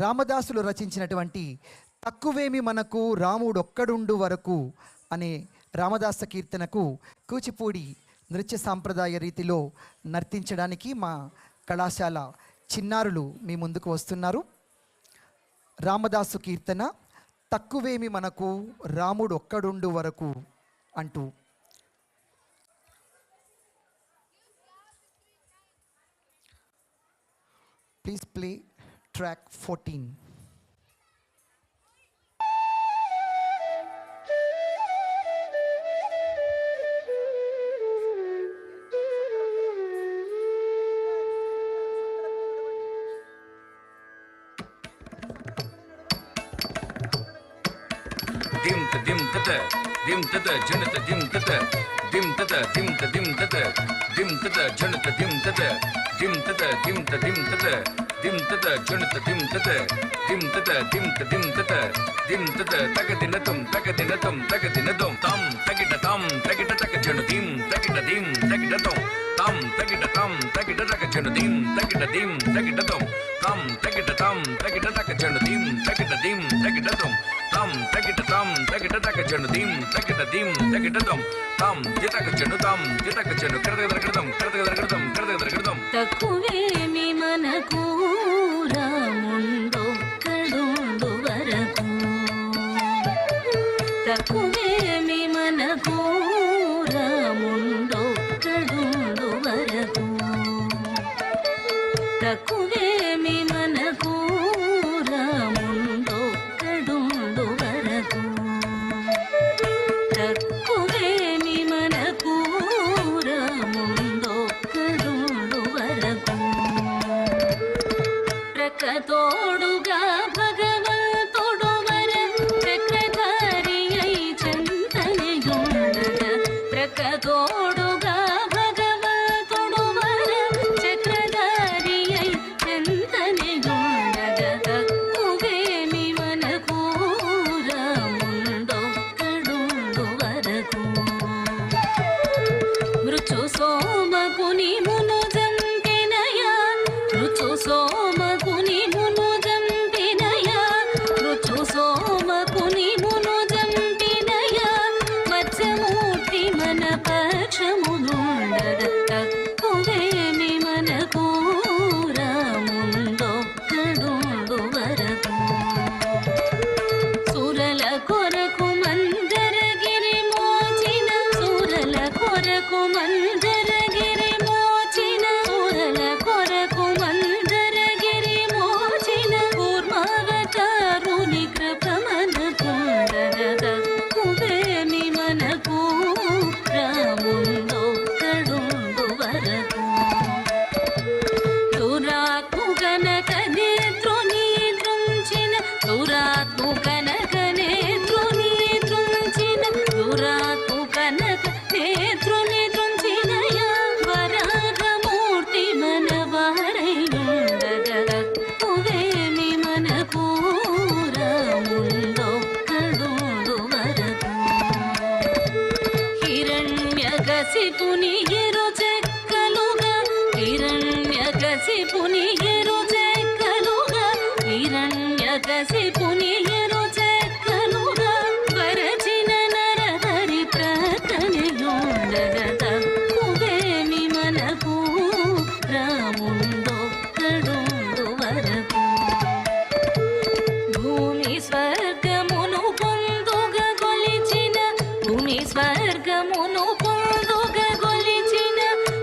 రామదాసులు రచించినటువంటి తక్కువేమి మనకు రాముడొక్కడుండు వరకు అనే రామదాస కీర్తనకు కూచిపూడి నృత్య సాంప్రదాయ రీతిలో నర్తించడానికి మా కళాశాల చిన్నారులు మీ ముందుకు వస్తున్నారు. రామదాసు కీర్తన తక్కువేమి మనకు రాముడొక్కడుండు వరకు అంటూ. Please play track 14. dim tata janata dim tata janata dim tata janata janata tagadinatum tam tagida taka janadim tagidatum tam tagida taka janadim tagidatum tam tagida taka janadim tagidatum tam tagida taka janadim tagidatum tam jitaka janu kradam తక్కువేమి మనకు రాముండొక్కడుండు వరకు తక్కువేమి మనకు రాముండొక్కడుండు వరకు తక్కువేమి మనకు రాముండొక్కడుండు వరకు తక్కువేమి మనకు రాముండొక్కడుండు వరకు ప్రకతోడుగా భగవంతుడు వర చక్రధారి అయి చింతనయుండగా ప్రకతోడుగా భగవంతుడు వర చక్రధారి అయి చింతనయుండగా తక్కువేమి మనకు రాముండొక్కడుండు వరకు మృచు సోమగుని మును జంపినయా మృచు సోమగుని మును జంపినయా మృచు సోమగుని మును జంపినయా మత్స్యమూర్తి మన పక్షమునుండగా తక్కువేమి మనకు రాముండొక్కడుండు వరకు సురల కొరకు మందరగిరి మోచిన సురల కొరకు మందరగిరి మోచిన సురల కొరకు మందరగిరి మోచిన కూర్మావతారుని కృపమనకుండగా తక్కువేమి మనకు రాముండొక్కడుండు వరకు దురాత్ము గనక నేత్రుని దృంచిన దురాత్ము గనక నేత్రుని దృంచిన దురాత్ము గనక నేత్రుని దృంచినయా వరాహమూర్తి మన వారయుండగా తక్కువేమి మనకు రాముండొక్కడుండు వరకు హిరణ్యకశిపుని ఎరు చెక్కలుగా హిరణ్యకశిపుని ఎరు చెక్కలుగా హిరణ్యకశిపుని ఎరు చెక్కలుగా వరచిన నరహరి ప్రకటనయుండగా తక్కువేమి మనకు రాముండొక్కడుండు వరకు భూమి స్వర్గమును పొందుగా గొలిచిన భూమి స్వర్గమును పొందుగా గొలిచిన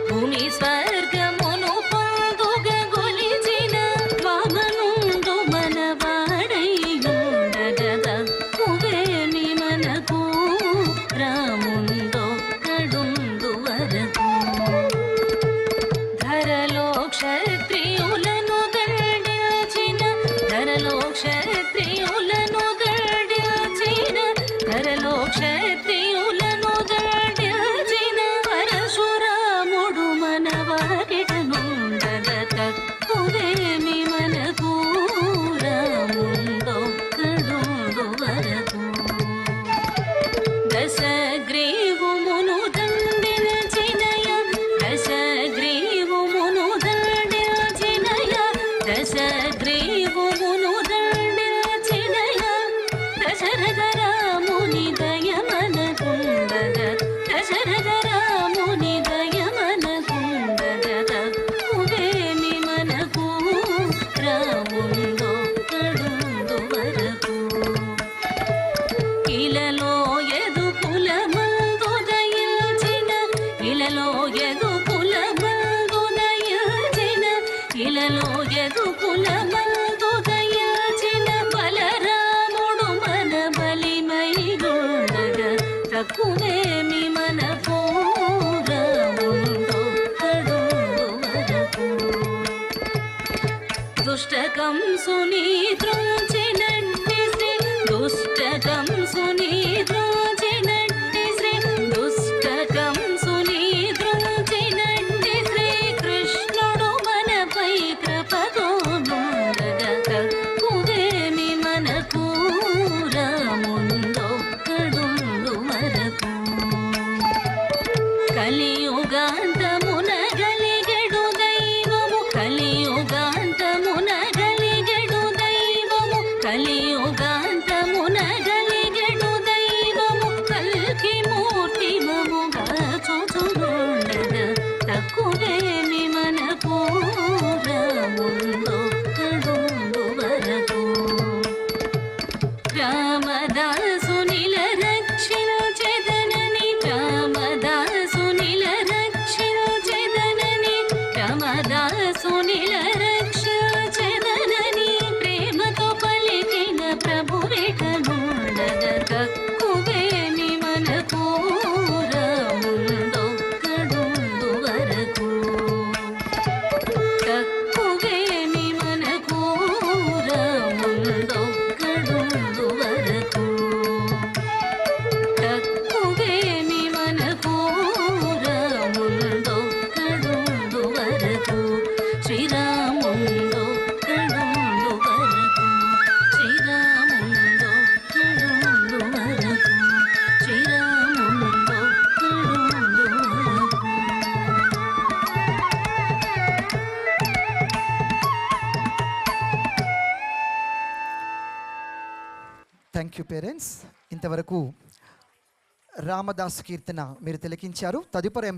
భూమి స్వర్గమును పొందుగా గొలిచిన వామనుండు మన వాడయుండగా తక్కువేమి మనకు రాముండొక్కడుండు వరకు ధరలో క్షత్రియులను దండించిన ధరలో క్షత్రియులను దండించిన ధరలో క్షత్రియులను దండించిన పరశురాముడు మన వాకిటనుండగా తక్కువేమి మనకు రాముండొక్కడుండు వరకు దశగ్రీవుమును దండించినయ దశగ్రీవుమును దండించినయ దశగ్రీవుమును థ్యాంక్ యూ పేరెంట్స్. ఇంతవరకు రామదాసు కీర్తన మీరు తిలకించారు. తదుపరి